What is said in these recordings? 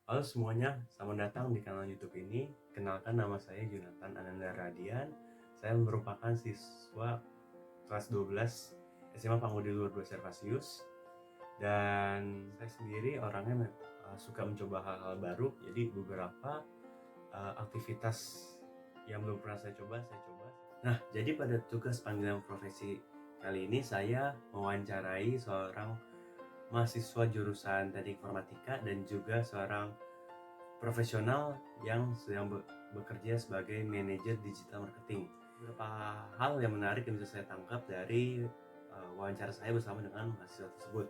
Halo semuanya, selamat datang di kanal YouTube ini. Kenalkan, nama saya Jonathan Ananda Radian. Saya merupakan siswa kelas 12 SMA Pangudi Luar 2 Servasius. Dan saya sendiri orangnya suka mencoba hal-hal baru. Jadi beberapa aktivitas yang belum pernah saya coba. Nah, jadi pada tugas panggilan profesi kali ini saya mewawancarai seorang mahasiswa jurusan Teknik Informatika dan juga seorang profesional yang sedang bekerja sebagai manajer digital marketing. Beberapa hal yang menarik yang bisa saya tangkap dari wawancara saya bersama dengan mahasiswa tersebut.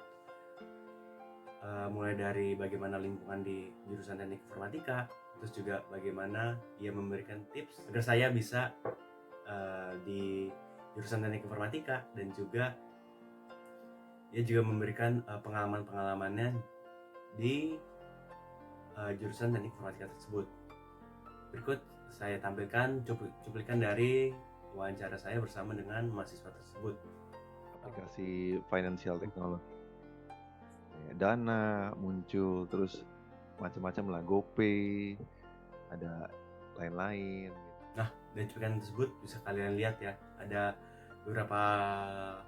Mulai dari bagaimana lingkungan di jurusan teknik informatika, terus juga bagaimana ia memberikan tips agar saya bisa di jurusan teknik informatika, dan juga ia juga memberikan pengalaman-pengalamannya di jurusan teknik informatika tersebut. Berikut saya tampilkan cuplikan dari wawancara saya bersama dengan mahasiswa tersebut. Aplikasi financial technology, kayak Dana muncul, terus macam-macam lah, GoPay, ada lain-lain gitu. Nah, dari cuplikan tersebut bisa kalian lihat ya, ada beberapa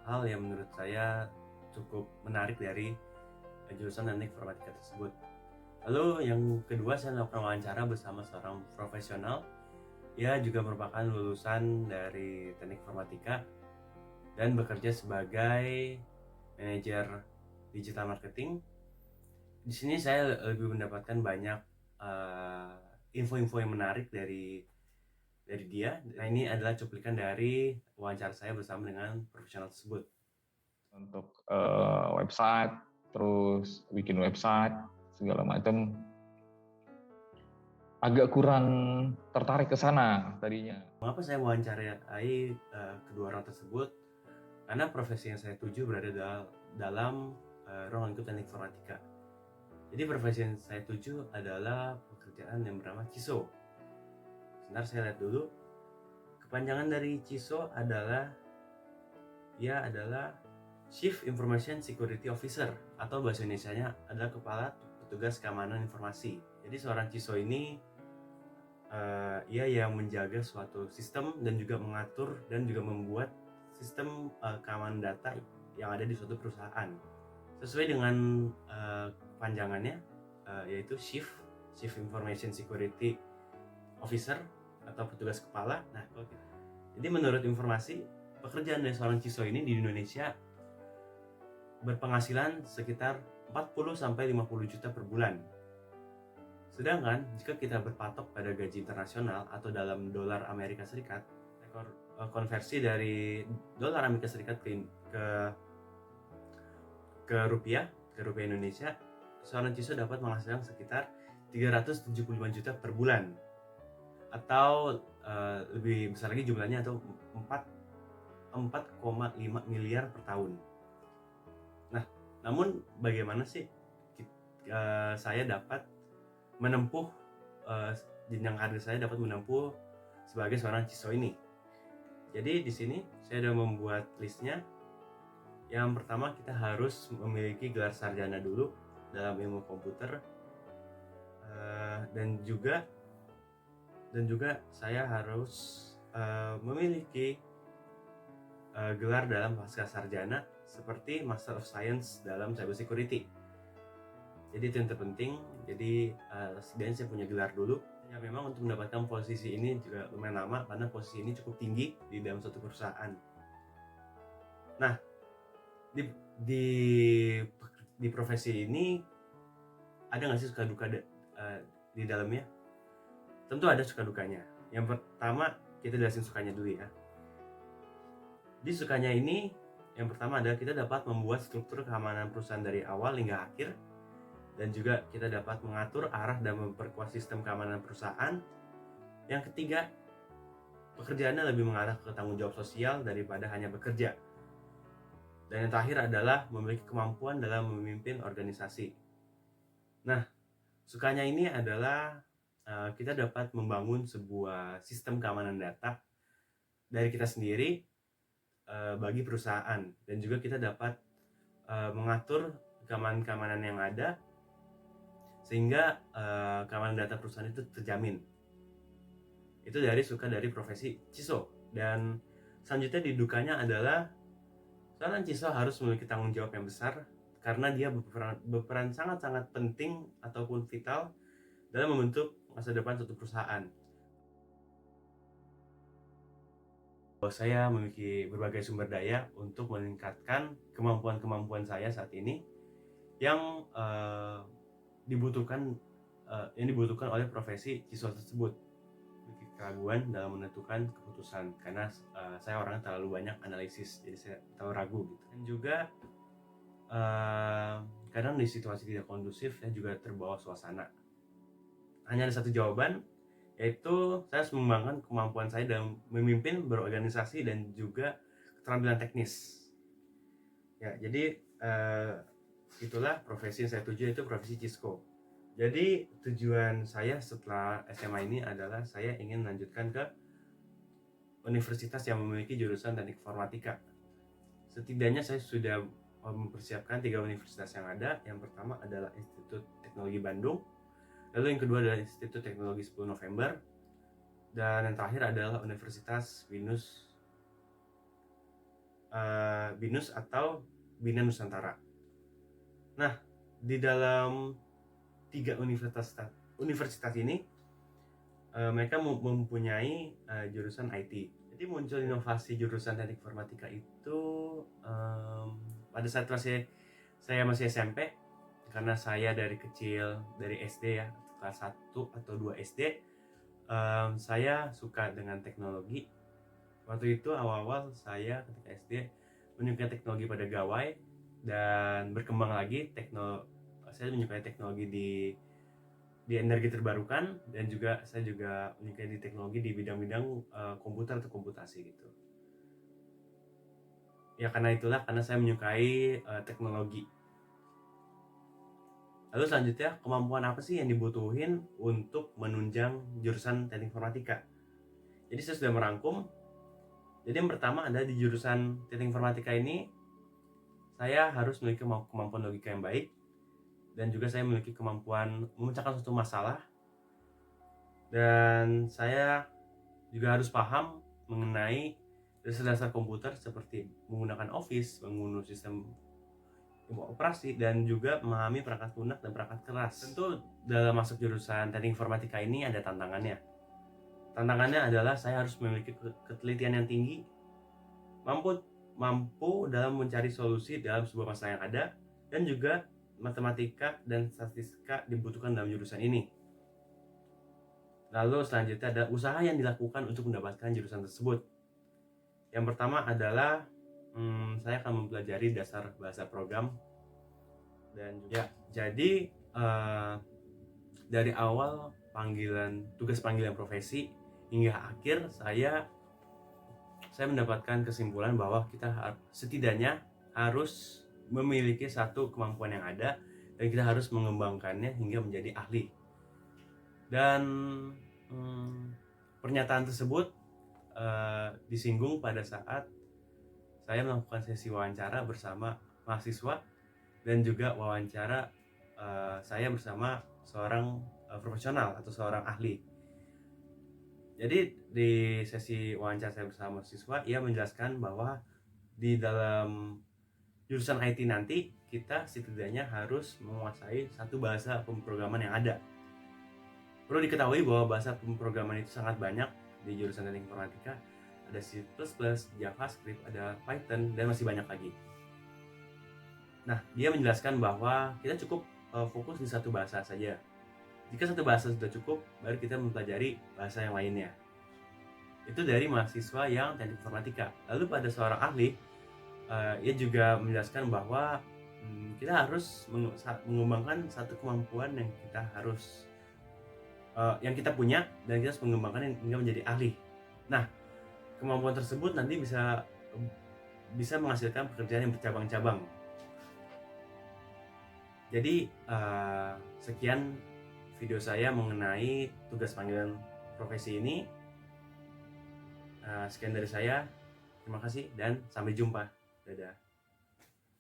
hal yang menurut saya cukup menarik dari jurusan teknik informatika tersebut. Lalu yang kedua, saya melakukan wawancara bersama seorang profesional. Ia juga merupakan lulusan dari teknik informatika dan bekerja sebagai manajer digital marketing. Di sini saya lebih mendapatkan banyak info-info yang menarik dari dia. Nah, ini adalah cuplikan dari wawancara saya bersama dengan profesional tersebut. Untuk website, terus bikin website segala macam, agak kurang tertarik ke sana tadinya. Mengapa saya wawancarai kedua orang tersebut? Karena profesi yang saya tuju berada dalam ruang lingkup teknik informatika. Jadi profesi yang saya tuju adalah pekerjaan yang bernama CISO. Sebentar, saya lihat dulu. Kepanjangan dari CISO adalah Chief Information Security Officer, atau bahasa Indonesianya adalah Kepala Petugas Keamanan Informasi. Jadi seorang CISO ini ia yang menjaga suatu sistem dan juga mengatur dan juga membuat sistem keamanan data yang ada di suatu perusahaan. Sesuai dengan panjangannya, yaitu Chief Information Security Officer atau petugas kepala. Nah, jadi menurut informasi, pekerjaan dari seorang CISO ini di Indonesia berpenghasilan sekitar 40-50 juta per bulan. Sedangkan jika kita berpatok pada gaji internasional atau dalam dolar Amerika Serikat, konversi dari dolar Amerika Serikat ke rupiah Indonesia, seorang CISO dapat menghasilkan sekitar 375 juta per bulan, atau lebih besar lagi jumlahnya, atau 4,5 miliar per tahun. Nah, namun bagaimana sih saya dapat menempuh jenjang karir saya dapat menempuh sebagai seorang CISO ini? Jadi di sini saya sudah membuat listnya. Yang pertama, kita harus memiliki gelar sarjana dulu dalam ilmu komputer, dan juga saya harus memiliki gelar dalam pasca sarjana seperti Master of Science dalam Cyber Security. Jadi itu yang terpenting. Jadi setidaknya saya punya gelar dulu. Ya, memang untuk mendapatkan posisi ini juga lumayan lama, karena posisi ini cukup tinggi di dalam suatu perusahaan. Nah, di profesi ini ada nggak sih suka duka di dalamnya? Tentu ada suka dukanya. Yang pertama, kita jelasin sukanya dulu ya. Di sukanya ini, yang pertama adalah kita dapat membuat struktur keamanan perusahaan dari awal hingga akhir, dan juga kita dapat mengatur arah dan memperkuat sistem keamanan perusahaan. Yang ketiga, pekerjaannya lebih mengarah ke tanggung jawab sosial daripada hanya bekerja. Dan yang terakhir adalah memiliki kemampuan dalam memimpin organisasi. Nah, sukanya ini adalah kita dapat membangun sebuah sistem keamanan data dari kita sendiri bagi perusahaan, dan juga kita dapat mengatur keamanan yang ada sehingga keamanan data perusahaan itu terjamin. Itu dari profesi CISO. Dan selanjutnya di dukanya adalah seorang CISO harus memiliki tanggung jawab yang besar karena dia berperan sangat-sangat penting ataupun vital dalam membentuk masa depan suatu perusahaan. Saya memiliki berbagai sumber daya untuk meningkatkan kemampuan-kemampuan saya saat ini yang dibutuhkan oleh profesi CISO tersebut. Memiliki keraguan dalam menentukan keputusan karena saya orangnya terlalu banyak analisis, jadi saya terlalu ragu gitu. Dan juga kadang di situasi tidak kondusif saya juga terbawa suasana. Hanya ada satu jawaban, yaitu saya harus mengembangkan kemampuan saya dalam memimpin, berorganisasi, dan juga keterampilan teknis. Ya, jadi itulah profesi yang saya tuju, yaitu profesi CISCO. Jadi tujuan saya setelah SMA ini adalah saya ingin melanjutkan ke universitas yang memiliki jurusan teknik informatika. Setidaknya saya sudah mempersiapkan 3 universitas yang ada. Yang pertama adalah Institut Teknologi Bandung, lalu yang kedua adalah Institut Teknologi 10 November, dan yang terakhir adalah Universitas BINUS atau Bina Nusantara. Nah, di dalam 3 universitas ini mereka mempunyai jurusan IT. Jadi muncul inovasi jurusan teknik informatika itu pada saat saya masih SMP, karena saya dari kecil, dari SD ya, kelas 1 atau 2 SD, saya suka dengan teknologi. Waktu itu awal-awal saya ketika SD menyukai teknologi pada gawai, dan berkembang lagi saya menyukai teknologi di energi terbarukan, dan juga saya juga menyukai di teknologi di bidang-bidang komputer atau komputasi gitu. Ya karena saya menyukai teknologi. Lalu selanjutnya, kemampuan apa sih yang dibutuhin untuk menunjang jurusan teknik informatika? Jadi saya sudah merangkum. Jadi yang pertama adalah di jurusan teknik informatika ini saya harus memiliki kemampuan logika yang baik, dan juga saya memiliki kemampuan memecahkan suatu masalah, dan saya juga harus paham mengenai dasar-dasar komputer seperti menggunakan Office, menggunakan sistem operasi, dan juga memahami perangkat lunak dan perangkat keras. Tentu dalam masuk jurusan teknik informatika ini ada tantangannya. Tantangannya adalah saya harus memiliki ketelitian yang tinggi, mampu dalam mencari solusi dalam sebuah masalah yang ada, dan juga matematika dan statistika dibutuhkan dalam jurusan ini. Lalu selanjutnya ada usaha yang dilakukan untuk mendapatkan jurusan tersebut. Yang pertama adalah saya akan mempelajari dasar bahasa program, dan juga jadi dari awal tugas panggilan profesi hingga akhir saya mendapatkan kesimpulan bahwa kita setidaknya harus memiliki satu kemampuan yang ada, dan kita harus mengembangkannya hingga menjadi ahli. Dan pernyataan tersebut disinggung pada saat saya melakukan sesi wawancara bersama mahasiswa, dan juga wawancara saya bersama seorang profesional atau seorang ahli. Jadi di sesi wawancara saya bersama mahasiswa, ia menjelaskan bahwa di dalam jurusan IT nanti kita setidaknya harus menguasai satu bahasa pemrograman yang ada. Perlu diketahui bahwa bahasa pemrograman itu sangat banyak di jurusan teknik informatika. Ada C++, JavaScript, ada Python, dan masih banyak lagi. Nah, dia menjelaskan bahwa kita cukup fokus di satu bahasa saja. Jika satu bahasa sudah cukup, baru kita mempelajari bahasa yang lainnya. Itu dari mahasiswa yang teknik informatika. Lalu pada seorang ahli, ia juga menjelaskan bahwa kita harus mengembangkan satu kemampuan yang kita punya, dan kita harus mengembangkan hingga menjadi ahli. Nah, kemampuan tersebut nanti bisa menghasilkan pekerjaan yang bercabang-cabang. Jadi sekian video saya mengenai tugas panggilan profesi ini. Sekian dari saya. Terima kasih dan sampai jumpa. Dadah.